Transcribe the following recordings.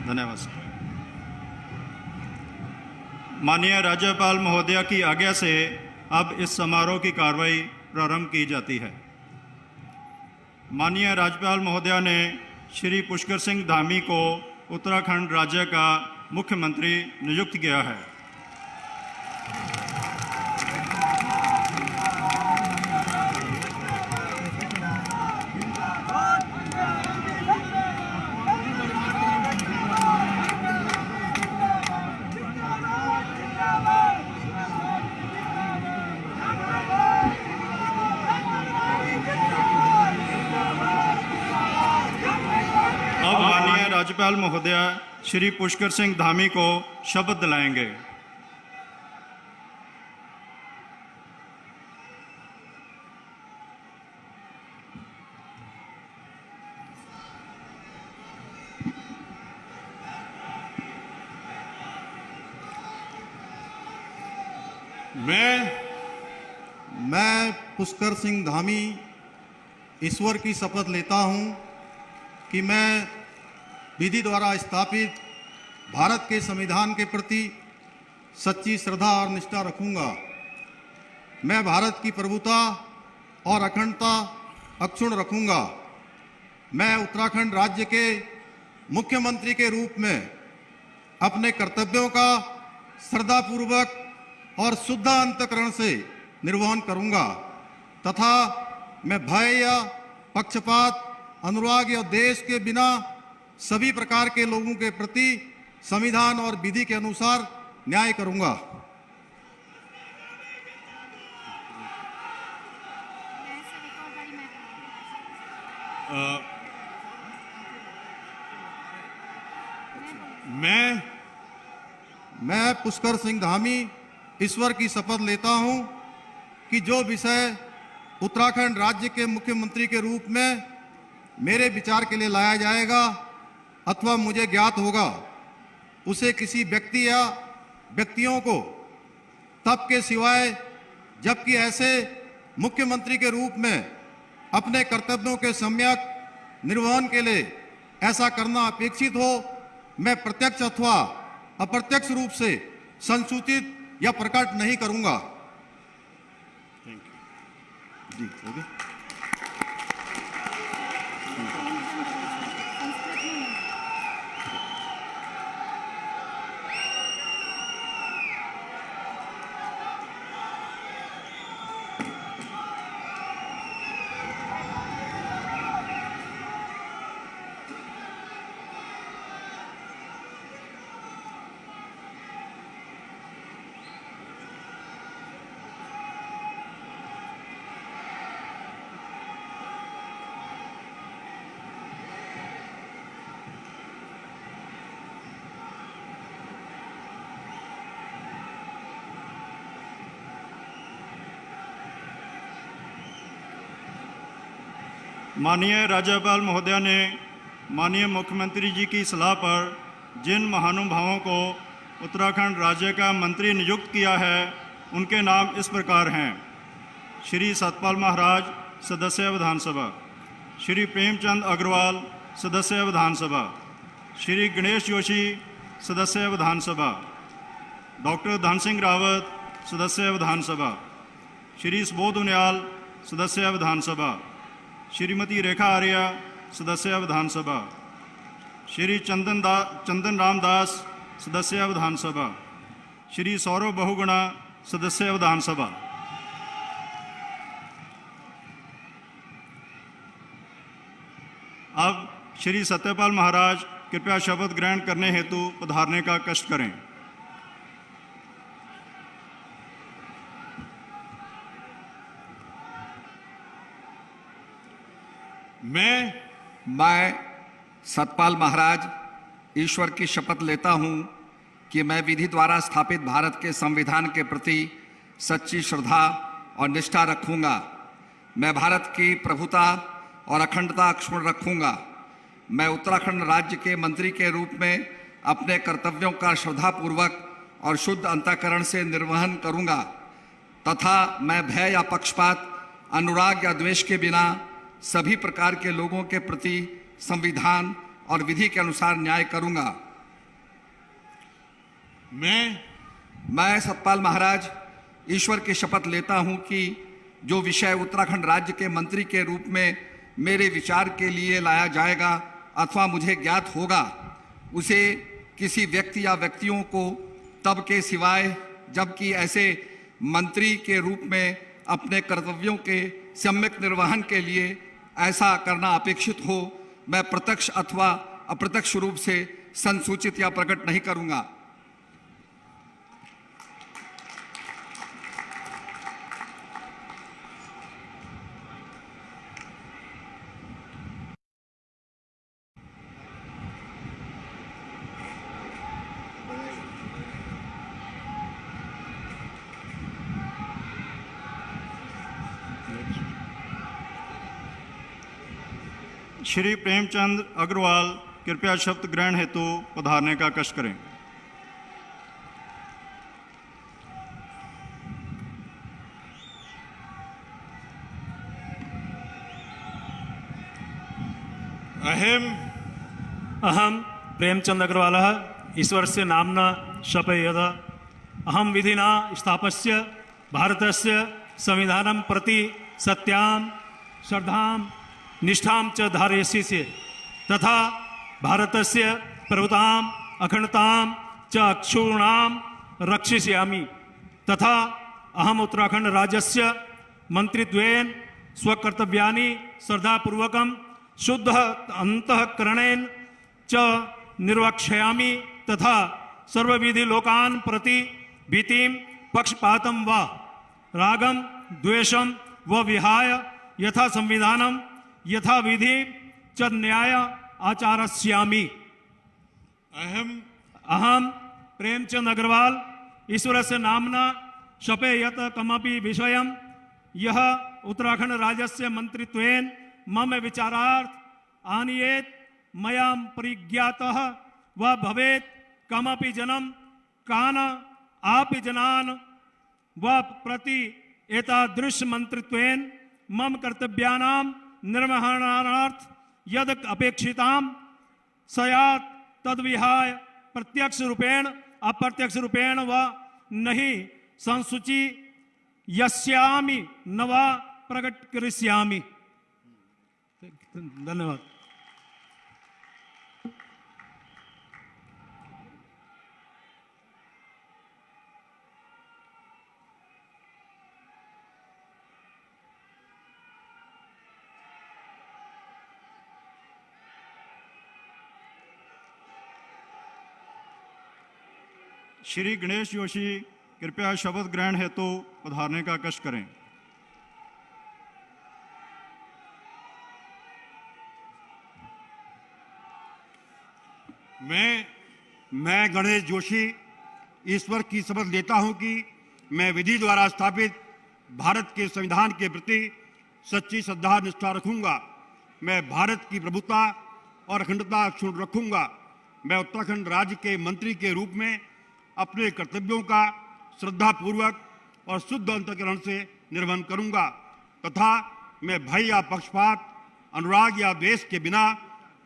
धन्यवाद सर। माननीय राज्यपाल महोदया की आज्ञा से अब इस समारोह की कार्रवाई प्रारंभ की जाती है। माननीय राज्यपाल महोदया ने श्री पुष्कर सिंह धामी को उत्तराखंड राज्य का मुख्यमंत्री नियुक्त किया है। अब माननीय राज्यपाल महोदया श्री पुष्कर सिंह धामी को शपथ दिलाएंगे। मैं पुष्कर सिंह धामी ईश्वर की शपथ लेता हूं कि मैं विधि द्वारा स्थापित भारत के संविधान के प्रति सच्ची श्रद्धा और निष्ठा रखूंगा। मैं भारत की प्रभुता और अखंडता अक्षुण्ण रखूंगा। मैं उत्तराखंड राज्य के मुख्यमंत्री के रूप में अपने कर्तव्यों का श्रद्धापूर्वक और शुद्ध अंतःकरण से निर्वहन करूंगा तथा मैं भय या पक्षपात, अनुराग या देश के बिना सभी प्रकार के लोगों के प्रति संविधान और विधि के अनुसार न्याय करूंगा। मैं पुष्कर सिंह धामी ईश्वर की शपथ लेता हूं कि जो विषय उत्तराखंड राज्य के मुख्यमंत्री के रूप में मेरे विचार के लिए लाया जाएगा अथवा मुझे ज्ञात होगा, उसे किसी व्यक्ति या व्यक्तियों को तब के सिवाय जबकि ऐसे मुख्यमंत्री के रूप में अपने कर्तव्यों के सम्यक निर्वहन के लिए ऐसा करना अपेक्षित हो, मैं प्रत्यक्ष अथवा अप्रत्यक्ष रूप से संसूचित या प्रकट नहीं करूंगा। जी, हो गया। माननीय राज्यपाल महोदया ने माननीय मुख्यमंत्री जी की सलाह पर जिन महानुभावों को उत्तराखंड राज्य का मंत्री नियुक्त किया है उनके नाम इस प्रकार हैं। श्री सतपाल महाराज, सदस्य विधानसभा। श्री प्रेमचंद अग्रवाल, सदस्य विधानसभा। श्री गणेश जोशी, सदस्य विधानसभा। डॉक्टर धन सिंह रावत, सदस्य विधानसभा। श्री सुबोध उनियाल, सदस्य विधानसभा। श्रीमती रेखा आर्या, सदस्य विधानसभा। श्री चंदन रामदास, सदस्य विधानसभा। श्री सौरभ बहुगुणा, सदस्य विधानसभा। अब श्री सत्यपाल महाराज कृपया शपथ ग्रहण करने हेतु पधारने का कष्ट करें। मैं सतपाल महाराज ईश्वर की शपथ लेता हूं कि मैं विधि द्वारा स्थापित भारत के संविधान के प्रति सच्ची श्रद्धा और निष्ठा रखूंगा। मैं भारत की प्रभुता और अखंडता अक्षुण्ण रखूंगा। मैं उत्तराखंड राज्य के मंत्री के रूप में अपने कर्तव्यों का श्रद्धापूर्वक और शुद्ध अंतःकरण से निर्वहन करूंगा तथा मैं भय या पक्षपात, अनुराग या द्वेष के बिना सभी प्रकार के लोगों के प्रति संविधान और विधि के अनुसार न्याय करूंगा। मैं सतपाल महाराज ईश्वर की शपथ लेता हूं कि जो विषय उत्तराखंड राज्य के मंत्री के रूप में मेरे विचार के लिए लाया जाएगा अथवा मुझे ज्ञात होगा उसे किसी व्यक्ति या व्यक्तियों को तब के सिवाय जबकि ऐसे मंत्री के रूप में अपने कर्तव्यों के सम्यक निर्वहन के लिए ऐसा करना अपेक्षित हो मैं प्रत्यक्ष अथवा अप्रत्यक्ष रूप से संसूचित या प्रकट नहीं करूंगा। श्री प्रेमचंद अग्रवाल कृपया शपथ ग्रहण हेतु पधारने का कष्ट करें। अहम प्रेमचंद अग्रवालः ईश्वरस्य नाम्ना शपयेत् अहम विधिना स्थापस्य भारतस्य संविधानं प्रति सत्यां श्रद्धां निष्ठां च धारयिष्ये तथा भारतस्य प्रभुताम् अखंडतां च अक्षुण्णां रक्षिष्यामि तथा अहम उत्तराखंड राज्यस्य मंत्रित्वेन स्वकर्तव्यानि श्रद्धापूर्वकं शुद्ध अंतःकरणेन च निर्वक्ष्यामि तथा सर्वविधि लोकान् प्रति भीतिं पक्षपातं वा रागं द्वेषं व विहाय यथा संविधानं यथा विधि च न्याय आचरिष्यामि। अहम प्रेमचंद अग्रवाल ईश्वरस्य नाम्ना शपयेत् कमपि विषयं यः उत्तराखंड राज्यस्य मंत्रित्वेन मम विचारार्थ आनीयेत् मया परिज्ञातः व भवेत् कमपि जनं कान् अपि जनान् व प्रति एतादृश मंत्रित्वेन मम कर्तव्यानां निर्वहणार्थ यद अपेक्षितां स्यात् तद्विहाय प्रत्यक्ष रूपेण अप्रत्यक्ष रूपेण व नहीं संसूची यस्यामि न वा प्रकट करिष्यामि। धन्यवाद। श्री गणेश जोशी कृपया शपथ ग्रहण हेतु पधारने का कष्ट करें। मैं गणेश जोशी ईश्वर की शपथ लेता हूं कि मैं विधि द्वारा स्थापित भारत के संविधान के प्रति सच्ची श्रद्धा निष्ठा रखूंगा। मैं भारत की प्रभुता और अखंडता अक्षुण्ण रखूंगा। मैं उत्तराखंड राज्य के मंत्री के रूप में अपने कर्तव्यों का श्रद्धापूर्वक और शुद्ध अंतःकरण से निर्वहन करूंगा तथा मैं भय या पक्षपात अनुराग या द्वेष के बिना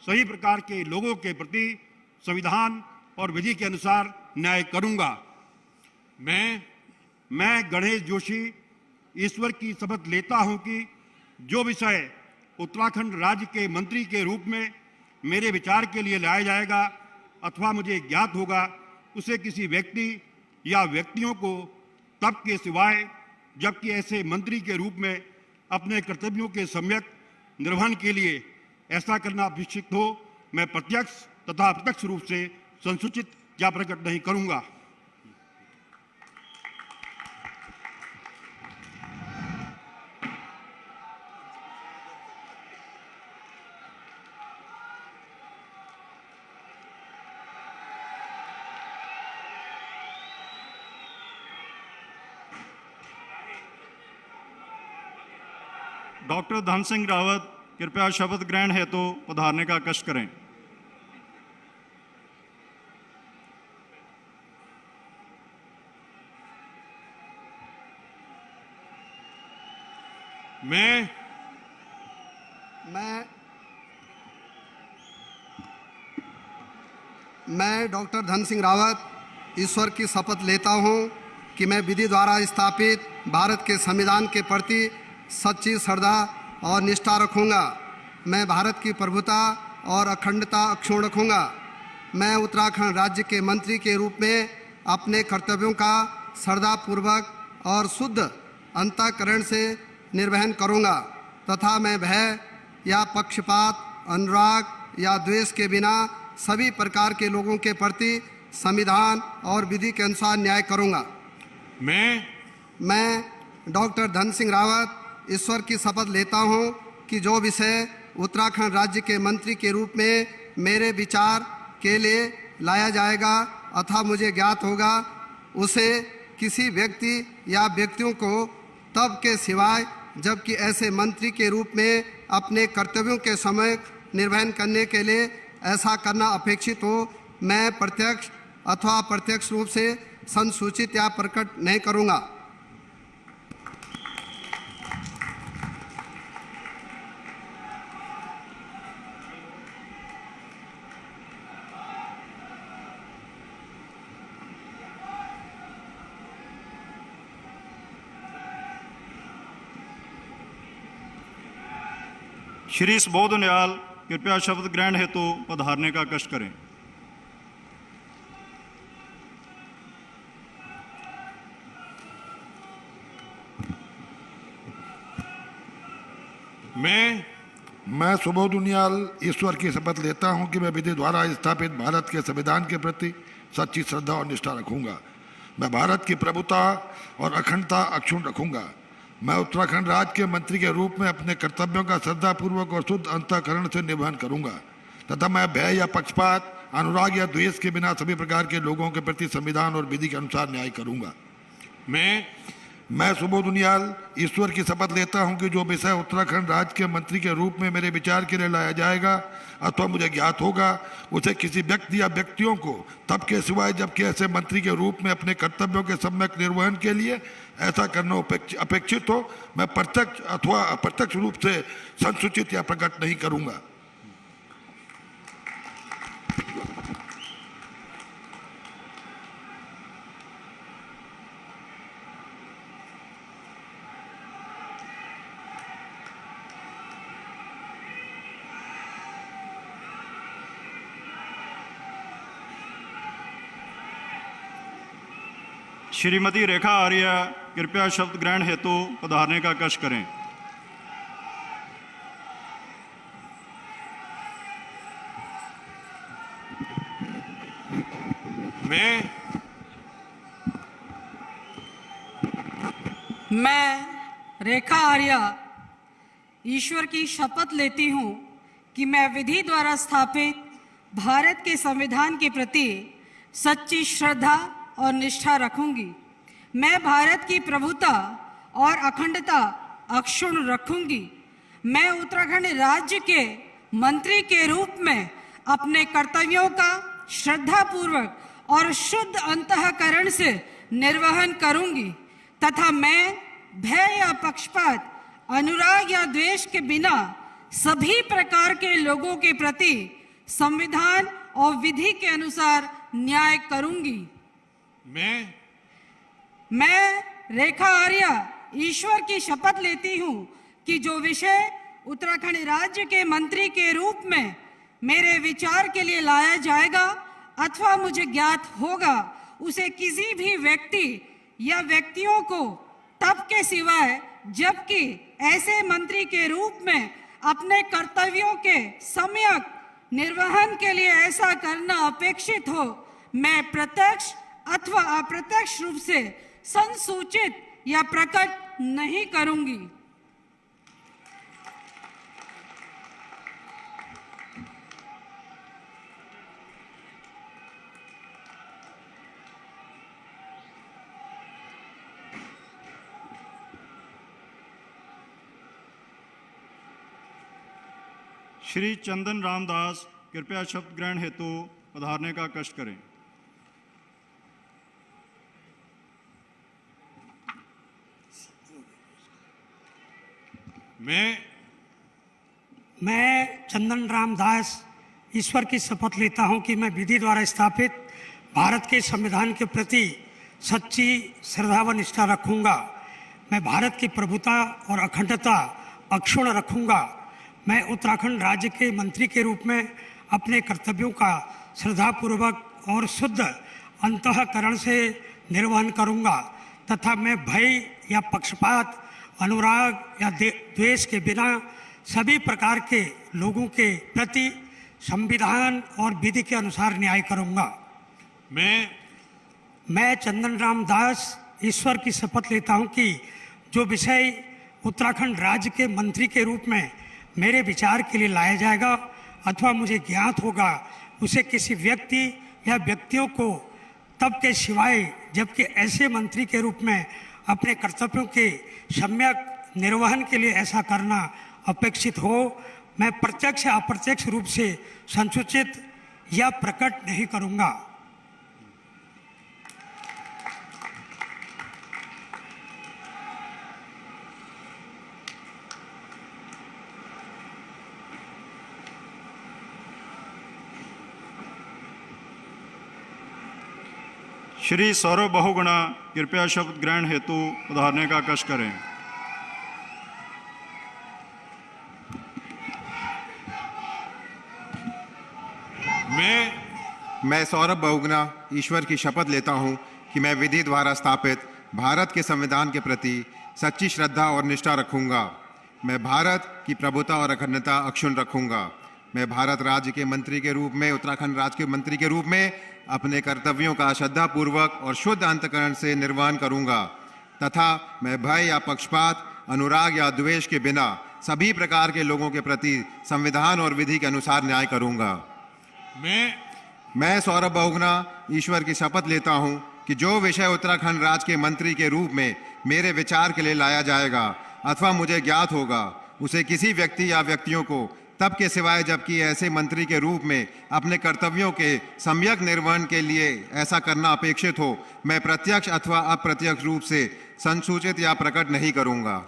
सही प्रकार के लोगों के प्रति संविधान और विधि के अनुसार न्याय करूंगा। मैं गणेश जोशी ईश्वर की शपथ लेता हूं कि जो विषय उत्तराखंड राज्य के मंत्री के रूप में मेरे विचार के लिए लाया जाएगा अथवा मुझे ज्ञात होगा उसे किसी व्यक्ति या व्यक्तियों को तब के सिवाय जबकि ऐसे मंत्री के रूप में अपने कर्तव्यों के सम्यक निर्वहन के लिए ऐसा करना अपेक्षित हो मैं प्रत्यक्ष तथा अप्रत्यक्ष रूप से संसूचित या प्रकट नहीं करूंगा। डॉक्टर धन सिंह रावत कृपया शपथ ग्रहण हेतु पधारने का कष्ट करें। मैं डॉक्टर धन सिंह रावत ईश्वर की शपथ लेता हूँ कि मैं विधि द्वारा स्थापित भारत के संविधान के प्रति सच्ची श्रद्धा और निष्ठा रखूँगा। मैं भारत की प्रभुता और अखंडता अक्षुण्ण रखूँगा। मैं उत्तराखंड राज्य के मंत्री के रूप में अपने कर्तव्यों का श्रद्धापूर्वक और शुद्ध अंतःकरण से निर्वहन करूँगा तथा मैं भय या पक्षपात, अनुराग या द्वेष के बिना सभी प्रकार के लोगों के प्रति संविधान और विधि के अनुसार न्याय करूँगा। मैं डॉक्टर धन सिंह रावत ईश्वर की शपथ लेता हूँ कि जो विषय उत्तराखंड राज्य के मंत्री के रूप में मेरे विचार के लिए लाया जाएगा अथवा मुझे ज्ञात होगा उसे किसी व्यक्ति या व्यक्तियों को तब के सिवाय जबकि ऐसे मंत्री के रूप में अपने कर्तव्यों के समय निर्वहन करने के लिए ऐसा करना अपेक्षित हो मैं प्रत्यक्ष अथवा अप्रत्यक्ष रूप से संसूचित या प्रकट नहीं करूँगा। श्री सुबोध नियाल कृपया शपथ ग्रहण हेतु पधारने का कष्ट करें। मैं सुबोध उनियाल ईश्वर की शपथ लेता हूं कि मैं विधि द्वारा स्थापित भारत के संविधान के प्रति सच्ची श्रद्धा और निष्ठा रखूंगा। मैं भारत की प्रभुता और अखंडता अक्षुण्ण रखूंगा। मैं उत्तराखंड राज्य के मंत्री के रूप में अपने कर्तव्यों का श्रद्धापूर्वक और शुद्ध अंतःकरण से निर्वहन करूंगा तथा मैं भय या पक्षपात, अनुराग या द्वेष के बिना सभी प्रकार के लोगों के प्रति संविधान और विधि के अनुसार न्याय करूंगा। मैं सुबोध उनियाल ईश्वर की शपथ लेता हूं कि जो विषय उत्तराखंड राज्य के मंत्री के रूप में मेरे विचार के लिए लाया जाएगा अथवा मुझे ज्ञात होगा उसे किसी व्यक्ति या व्यक्तियों को तब के सिवाय जबकि ऐसे मंत्री के रूप में अपने कर्तव्यों के सम्यक निर्वहन के लिए ऐसा करना अपेक्षित हो मैं प्रत्यक्ष अथवा अप्रत्यक्ष रूप से संसूचित या प्रकट नहीं करूंगा। श्रीमती रेखा आर्य कृपया शपथ ग्रहण हेतु पधारने का कष्ट करें। मैं रेखा आर्य ईश्वर की शपथ लेती हूँ कि मैं विधि द्वारा स्थापित भारत के संविधान के प्रति सच्ची श्रद्धा और निष्ठा रखूंगी। मैं भारत की प्रभुता और अखंडता अक्षुण्ण रखूंगी। मैं उत्तराखंड राज्य के मंत्री के रूप में अपने कर्तव्यों का श्रद्धापूर्वक और शुद्ध अंतःकरण से निर्वहन करूंगी तथा मैं भय या पक्षपात, अनुराग या द्वेष के बिना सभी प्रकार के लोगों के प्रति संविधान और विधि के अनुसार न्याय करूंगी। मैं रेखा आर्य ईश्वर की शपथ लेती हूँ कि जो विषय उत्तराखंड राज्य के मंत्री के रूप में मेरे विचार के लिए लाया जाएगा अथवा मुझे ज्ञात होगा उसे किसी भी व्यक्ति या व्यक्तियों को तब के सिवाय जबकि ऐसे मंत्री के रूप में अपने कर्तव्यों के सम्यक निर्वहन के लिए ऐसा करना अपेक्षित हो मैं प्रत्यक्ष अथवा अप्रत्यक्ष रूप से संसूचित या प्रकट नहीं करूंगी। श्री चंदन रामदास कृपया शपथ ग्रहण हेतु पधारने का कष्ट करें। मैं चंदन रामदास ईश्वर की शपथ लेता हूं कि मैं विधि द्वारा स्थापित भारत के संविधान के प्रति सच्ची श्रद्धा व निष्ठा रखूंगा। मैं भारत की प्रभुता और अखंडता अक्षुण्ण रखूंगा। मैं उत्तराखंड राज्य के मंत्री के रूप में अपने कर्तव्यों का श्रद्धापूर्वक और शुद्ध अंतःकरण से निर्वहन करूंगा तथा मैं भय या पक्षपात, अनुराग या द्वेष के बिना सभी प्रकार के लोगों के प्रति संविधान और विधि के अनुसार न्याय करूंगा। मैं चंदन राम दास ईश्वर की शपथ लेता हूं कि जो विषय उत्तराखंड राज्य के मंत्री के रूप में मेरे विचार के लिए लाया जाएगा अथवा मुझे ज्ञात होगा, उसे किसी व्यक्ति या व्यक्तियों को तब के सिवाय जबकि ऐसे मंत्री के रूप में अपने कर्तव्यों के सम्यक निर्वहन के लिए ऐसा करना अपेक्षित हो, मैं प्रत्यक्ष या अप्रत्यक्ष रूप से संसूचित या प्रकट नहीं करूंगा। श्री सौरभ बहुगुणा कृपया शपथ ग्रहण हेतु उधारने का कष्ट करें। मैं सौरभ बहुगुणा ईश्वर की शपथ लेता हूं कि मैं विधि द्वारा स्थापित भारत के संविधान के प्रति सच्ची श्रद्धा और निष्ठा रखूंगा। मैं भारत की प्रभुता और अखंडता अक्षुण्ण रखूंगा। मैं भारत राज्य के मंत्री के रूप में, उत्तराखंड राज्य के मंत्री के रूप में अपने कर्तव्यों का श्रद्धापूर्वक और शुद्ध अंतःकरण से निर्वहन करूंगा तथा मैं भय या पक्षपात, अनुराग या द्वेष के बिना सभी प्रकार के लोगों के प्रति संविधान और विधि के अनुसार न्याय करूंगा। मैं सौरभ बहुगुणा ईश्वर की शपथ लेता हूं कि जो विषय उत्तराखंड राज्य के मंत्री के रूप में मेरे विचार के लिए लाया जाएगा अथवा मुझे ज्ञात होगा, उसे किसी व्यक्ति या व्यक्तियों को तब के सिवाय जबकि ऐसे मंत्री के रूप में अपने कर्तव्यों के सम्यक निर्वहन के लिए ऐसा करना अपेक्षित हो, मैं प्रत्यक्ष अथवा अप्रत्यक्ष रूप से संसूचित या प्रकट नहीं करूंगा।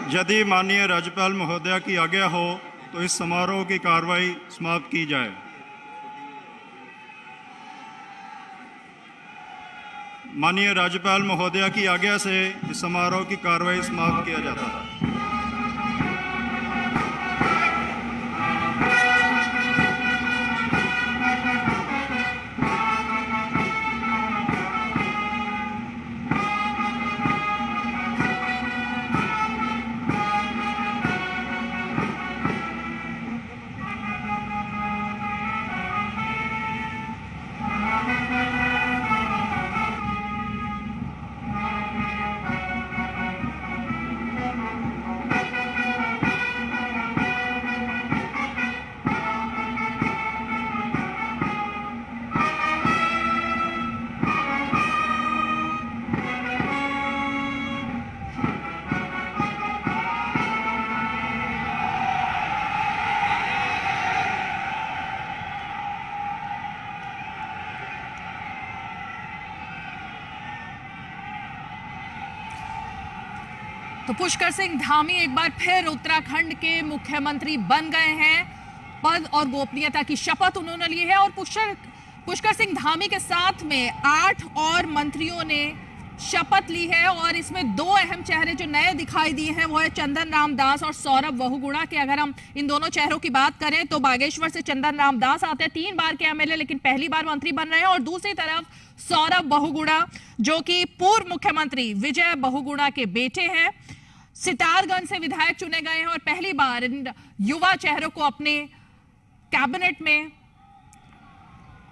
यदि माननीय राज्यपाल महोदया की आज्ञा हो तो इस समारोह की कार्रवाई समाप्त की जाए। माननीय राज्यपाल महोदया की आज्ञा से इस समारोह की कार्रवाई समाप्त किया जाता है। तो पुष्कर सिंह धामी एक बार फिर उत्तराखंड के मुख्यमंत्री बन गए हैं। पद और गोपनीयता की शपथ उन्होंने ली है और पुष्कर सिंह धामी के साथ में 8 और मंत्रियों ने शपथ ली है और इसमें 2 अहम चेहरे जो नए दिखाई दिए हैं वो है चंदन राम दास और सौरभ बहुगुणा के। अगर हम इन दोनों चेहरों की बात करें तो बागेश्वर से चंदन राम दास आते हैं, 3 बार के एमएलए लेकिन पहली बार मंत्री बन रहे हैं, और दूसरी तरफ सौरभ बहुगुणा जो कि पूर्व मुख्यमंत्री विजय बहुगुणा के बेटे हैं, सितारगंज से विधायक चुने गए हैं और पहली बार इन युवा चेहरों को अपने कैबिनेट में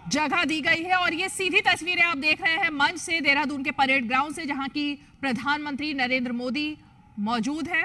जगह दी गई है। और ये सीधी तस्वीरें आप देख रहे हैं मंच से, देहरादून के परेड ग्राउंड से, जहां की प्रधानमंत्री नरेंद्र मोदी मौजूद है।